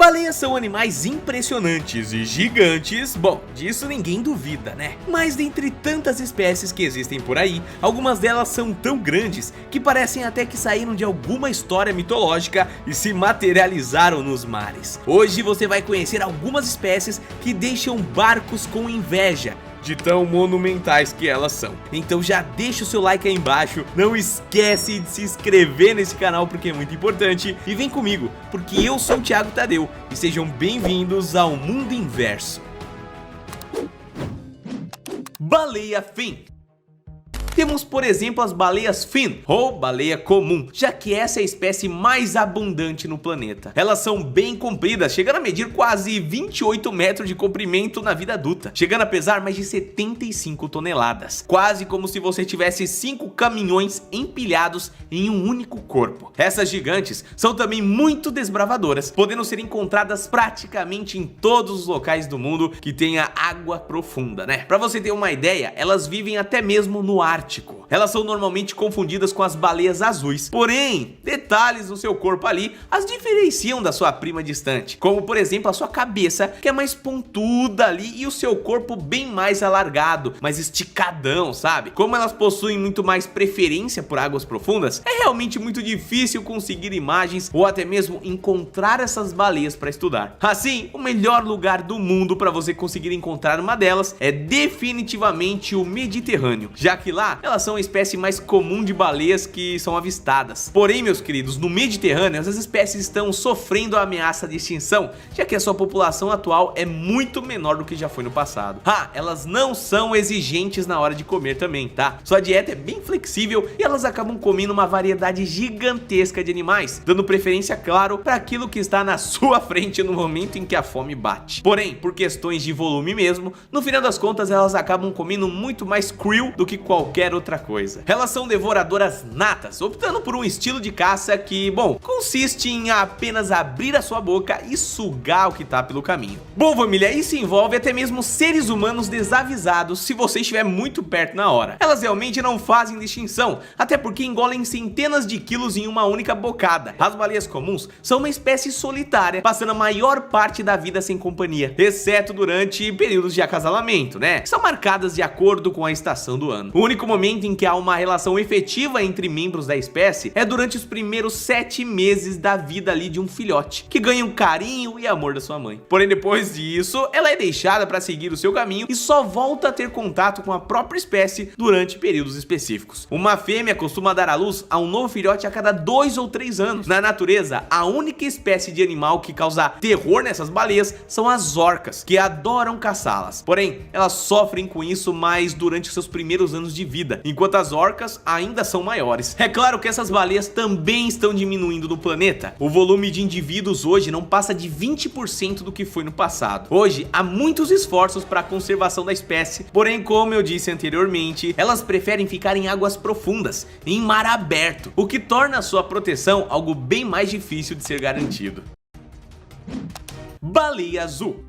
Baleias são animais impressionantes e gigantes, bom, disso ninguém duvida, né? Mas dentre tantas espécies que existem por aí, algumas delas são tão grandes que parecem até que saíram de alguma história mitológica e se materializaram nos mares. Hoje você vai conhecer algumas espécies que deixam barcos com inveja de tão monumentais que elas são. Então já deixa o seu like aí embaixo, não esquece de se inscrever nesse canal porque é muito importante e vem comigo, porque eu sou o Thiago Tadeu e sejam bem-vindos ao Mundo Inverso. Baleia Fin. Temos, por exemplo, as baleias fin, ou baleia comum, já que essa é a espécie mais abundante no planeta. Elas são bem compridas, chegando a medir quase 28 metros de comprimento na vida adulta, chegando a pesar mais de 75 toneladas, quase como se você tivesse 5 caminhões empilhados em um único corpo. Essas gigantes são também muito desbravadoras, podendo ser encontradas praticamente em todos os locais do mundo que tenha água profunda, né? Pra você ter uma ideia, elas vivem até mesmo no Ártico. Elas são normalmente confundidas com as baleias azuis, porém, detalhes no seu corpo ali as diferenciam da sua prima distante, como por exemplo a sua cabeça, que é mais pontuda ali, e o seu corpo bem mais alargado, mais esticadão, sabe? Como elas possuem muito mais preferência por águas profundas, é realmente muito difícil conseguir imagens ou até mesmo encontrar essas baleias para estudar. Assim, o melhor lugar do mundo para você conseguir encontrar uma delas é definitivamente o Mediterrâneo, já que lá elas são a espécie mais comum de baleias que são avistadas. Porém, meus queridos, no Mediterrâneo essas espécies estão sofrendo a ameaça de extinção, já que a sua população atual é muito menor do que já foi no passado. Elas não são exigentes na hora de comer também, tá? Sua dieta é bem flexível e elas acabam comendo uma variedade gigantesca de animais, dando preferência, claro, para aquilo que está na sua frente no momento em que a fome bate. Porém, por questões de volume mesmo, no final das contas elas acabam comendo muito mais krill do que qualquer outra coisa. Elas são devoradoras natas, optando por um estilo de caça que, bom, consiste em apenas abrir a sua boca e sugar o que tá pelo caminho. Bom, família, isso envolve até mesmo seres humanos desavisados se você estiver muito perto na hora. Elas realmente não fazem distinção, até porque engolem centenas de quilos em uma única bocada. As baleias comuns são uma espécie solitária, passando a maior parte da vida sem companhia, exceto durante períodos de acasalamento, né? São marcadas de acordo com a estação do ano. O único momento em que há uma relação efetiva entre membros da espécie é durante os primeiros 7 meses da vida ali de um filhote, que ganha o carinho e amor da sua mãe. Porém, depois disso, ela é deixada para seguir o seu caminho e só volta a ter contato com a própria espécie durante períodos específicos. Uma fêmea costuma dar à luz a um novo filhote a cada 2 ou 3 anos. Na natureza, a única espécie de animal que causa terror nessas baleias são as orcas, que adoram caçá-las. Porém, elas sofrem com isso mais durante seus primeiros anos de vida, enquanto as orcas ainda são maiores. É claro que essas baleias também estão diminuindo no planeta. O volume de indivíduos hoje não passa de 20% do que foi no passado. Hoje há muitos esforços para a conservação da espécie, porém, como eu disse anteriormente, elas preferem ficar em águas profundas, em mar aberto, o que torna a sua proteção algo bem mais difícil de ser garantido. Baleia azul.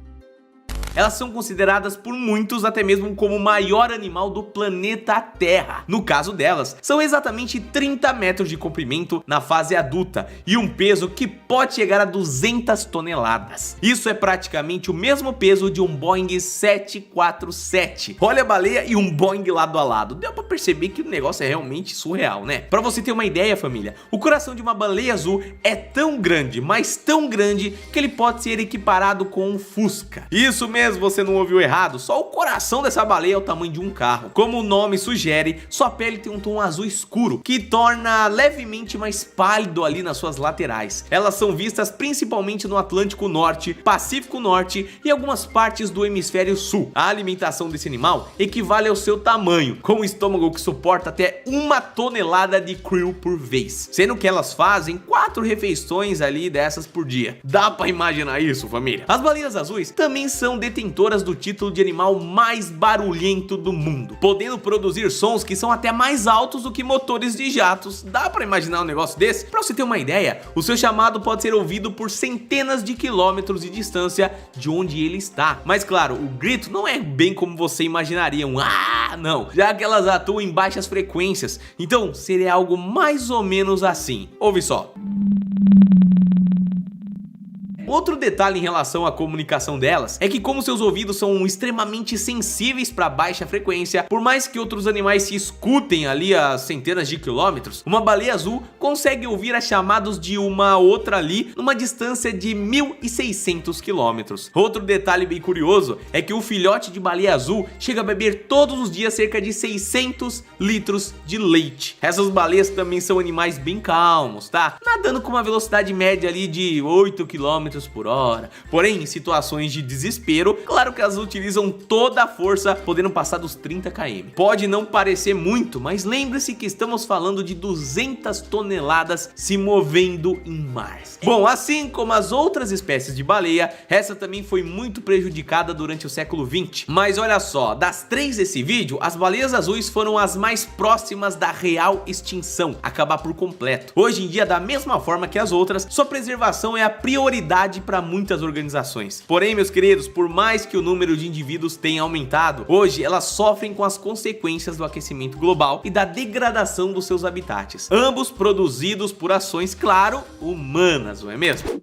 Elas são consideradas por muitos até mesmo como o maior animal do planeta Terra. No caso delas, são exatamente 30 metros de comprimento na fase adulta e um peso que pode chegar a 200 toneladas. Isso é praticamente o mesmo peso de um Boeing 747. Olha a baleia e um Boeing lado a lado. Deu pra perceber que o negócio é realmente surreal, né? Pra você ter uma ideia, família, o coração de uma baleia azul é tão grande, mas tão grande, que ele pode ser equiparado com um Fusca. Isso mesmo, você não ouviu errado, só o coração dessa baleia é o tamanho de um carro. Como o nome sugere, sua pele tem um tom azul escuro, que torna levemente mais pálido ali nas suas laterais. Elas são vistas principalmente no Atlântico Norte, Pacífico Norte e algumas partes do Hemisfério Sul. A alimentação desse animal equivale ao seu tamanho, com um estômago que suporta até 1 tonelada de krill por vez, sendo que elas fazem 4 refeições ali dessas por dia. Dá pra imaginar isso, família? As baleias azuis também são detentoras do título de animal mais barulhento do mundo, podendo produzir sons que são até mais altos do que motores de jatos. Dá pra imaginar um negócio desse? Pra você ter uma ideia, o seu chamado pode ser ouvido por centenas de quilômetros de distância de onde ele está. Mas claro, o grito não é bem como você imaginaria, não, já que elas atuam em baixas frequências, então seria algo mais ou menos assim. Ouve só. outro detalhe em relação à comunicação delas é que, como seus ouvidos são extremamente sensíveis para baixa frequência, por mais que outros animais se escutem ali a centenas de quilômetros, uma baleia azul consegue ouvir as chamadas de uma outra ali numa distância de 1.600 quilômetros. Outro detalhe bem curioso é que o filhote de baleia azul chega a beber todos os dias cerca de 600 litros de leite. Essas baleias também são animais bem calmos, tá? Nadando com uma velocidade média ali de 8 km por hora. Porém, em situações de desespero, claro que elas utilizam toda a força, podendo passar dos 30 km. Pode não parecer muito, mas lembre-se que estamos falando de 200 toneladas se movendo em mar. Bom, assim como as outras espécies de baleia, essa também foi muito prejudicada durante o século 20. Mas olha só, das três desse vídeo, as baleias azuis foram as mais próximas da real extinção, acabar por completo. Hoje em dia, da mesma forma que as outras, sua preservação é a prioridade para muitas organizações. Porém, meus queridos, por mais que o número de indivíduos tenha aumentado, hoje elas sofrem com as consequências do aquecimento global e da degradação dos seus habitats, ambos produzidos por ações, claro, humanas, não é mesmo?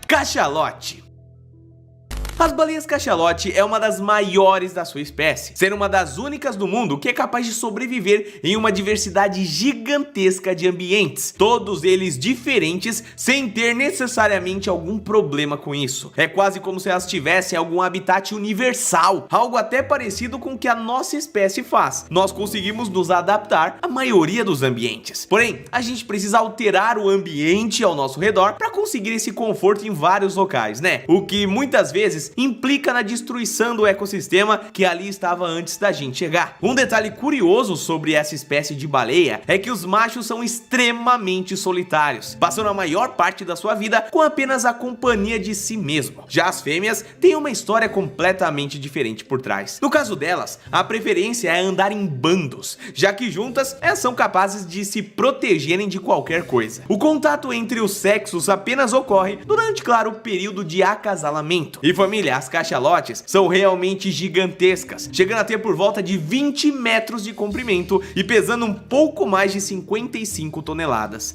Cachalote. As baleias cachalote é uma das maiores da sua espécie, sendo uma das únicas do mundo que é capaz de sobreviver em uma diversidade gigantesca de ambientes, todos eles diferentes, sem ter necessariamente algum problema com isso. É quase como se elas tivessem algum habitat universal, algo até parecido com o que a nossa espécie faz. Nós conseguimos nos adaptar à maioria dos ambientes, porém a gente precisa alterar o ambiente ao nosso redor para conseguir esse conforto em vários locais, né? O que muitas vezes implica na destruição do ecossistema que ali estava antes da gente chegar. Um detalhe curioso sobre essa espécie de baleia é que os machos são extremamente solitários, passando a maior parte da sua vida com apenas a companhia de si mesmo. Já as fêmeas têm uma história completamente diferente por trás. No caso delas, a preferência é andar em bandos, já que juntas elas são capazes de se protegerem de qualquer coisa. O contato entre os sexos apenas ocorre durante, claro, o período de acasalamento. E família, as cachalotes são realmente gigantescas, chegando a ter por volta de 20 metros de comprimento e pesando um pouco mais de 55 toneladas.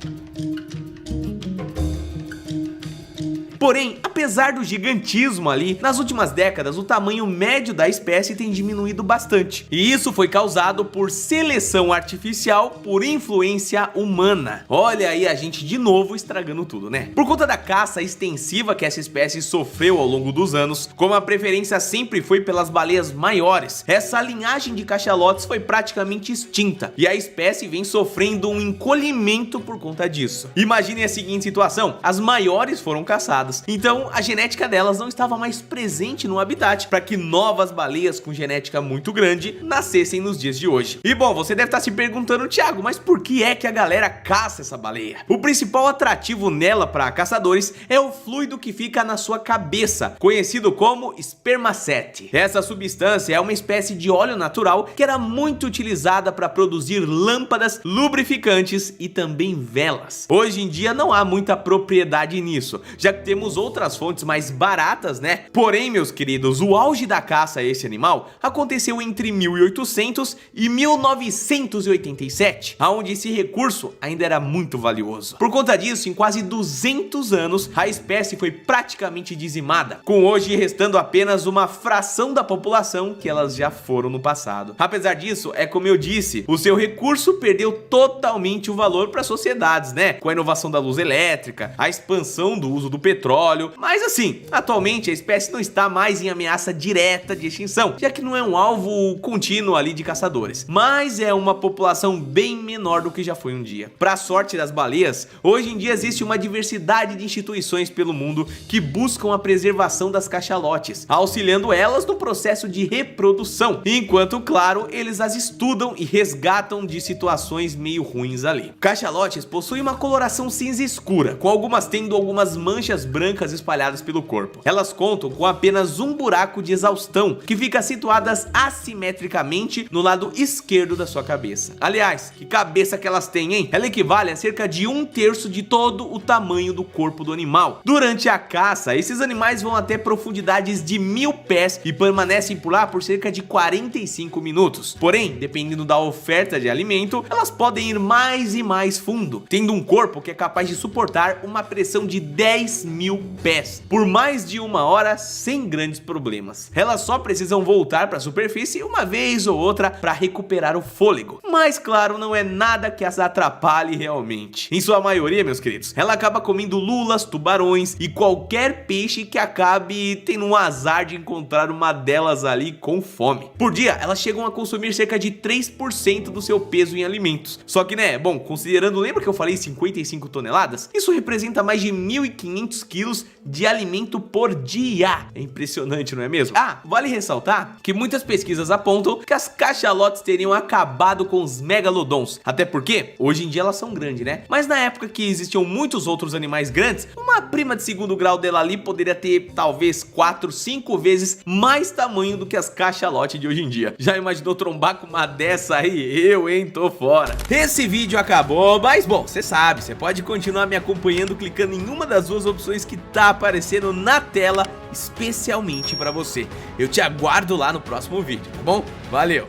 Porém, apesar do gigantismo ali, nas últimas décadas o tamanho médio da espécie tem diminuído bastante. E isso foi causado por seleção artificial por influência humana. Olha aí a gente de novo estragando tudo, né? Por conta da caça extensiva que essa espécie sofreu ao longo dos anos, como a preferência sempre foi pelas baleias maiores, essa linhagem de cachalotes foi praticamente extinta e a espécie vem sofrendo um encolhimento por conta disso. Imaginem a seguinte situação: as maiores foram caçadas, então a genética delas não estava mais presente no habitat para que novas baleias com genética muito grande nascessem nos dias de hoje. E bom, você deve estar se perguntando, Thiago, mas por que é que a galera caça essa baleia? O principal atrativo nela para caçadores é o fluido que fica na sua cabeça, conhecido como espermacete. Essa substância é uma espécie de óleo natural que era muito utilizada para produzir lâmpadas, lubrificantes e também velas. Hoje em dia não há muita propriedade nisso, já que temos outras fontes mais baratas, né? Porém, meus queridos, o auge da caça a esse animal aconteceu entre 1800 e 1987, onde esse recurso ainda era muito valioso. Por conta disso, em quase 200 anos, a espécie foi praticamente dizimada, com hoje restando apenas uma fração da população que elas já foram no passado. Apesar disso, é como eu disse, o seu recurso perdeu totalmente o valor para as sociedades, né? Com a inovação da luz elétrica, a expansão do uso do petróleo, mas assim, atualmente a espécie não está mais em ameaça direta de extinção, já que não é um alvo contínuo ali de caçadores, mas é uma população bem menor do que já foi um dia. Para sorte das baleias, hoje em dia existe uma diversidade de instituições pelo mundo que buscam a preservação das cachalotes, auxiliando elas no processo de reprodução, enquanto, claro, eles as estudam e resgatam de situações meio ruins ali. Cachalotes possuem uma coloração cinza escura, com algumas tendo algumas manchas brancas espalhadas pelo corpo. Elas contam com apenas um buraco de exaustão que fica situadas assimetricamente no lado esquerdo da sua cabeça. Aliás, que cabeça que elas têm, hein? Ela equivale a cerca de 1/3 de todo o tamanho do corpo do animal. Durante a caça, esses animais vão até profundidades de 1000 pés e permanecem por lá por cerca de 45 minutos. Porém, dependendo da oferta de alimento, elas podem ir mais e mais fundo, tendo um corpo que é capaz de suportar uma pressão de 10.000 1000 pés, por mais de 1 hora sem grandes problemas. Elas só precisam voltar para a superfície uma vez ou outra para recuperar o fôlego, mas claro, não é nada que as atrapalhe realmente. Em sua maioria, meus queridos, ela acaba comendo lulas, tubarões e qualquer peixe que acabe tendo um azar de encontrar uma delas ali com fome. Por dia, elas chegam a consumir cerca de 3% do seu peso em alimentos. Só que, né, bom, considerando, lembra que eu falei 55 toneladas? Isso representa mais de 1.500 quilos de alimento por dia. É impressionante, não é mesmo? Ah, vale ressaltar que muitas pesquisas apontam que as cachalotes teriam acabado com os megalodons. Até porque, hoje em dia elas são grandes, né? Mas na época que existiam muitos outros animais grandes, uma prima de segundo grau dela ali poderia ter talvez 4, 5 vezes mais tamanho do que as cachalotes de hoje em dia. Já imaginou trombar com uma dessa aí? Eu, hein? Tô fora. Esse vídeo acabou, mas bom, você sabe, você pode continuar me acompanhando clicando em uma das duas opções que tá aparecendo na tela, especialmente pra você. Eu te aguardo lá no próximo vídeo, tá bom? Valeu!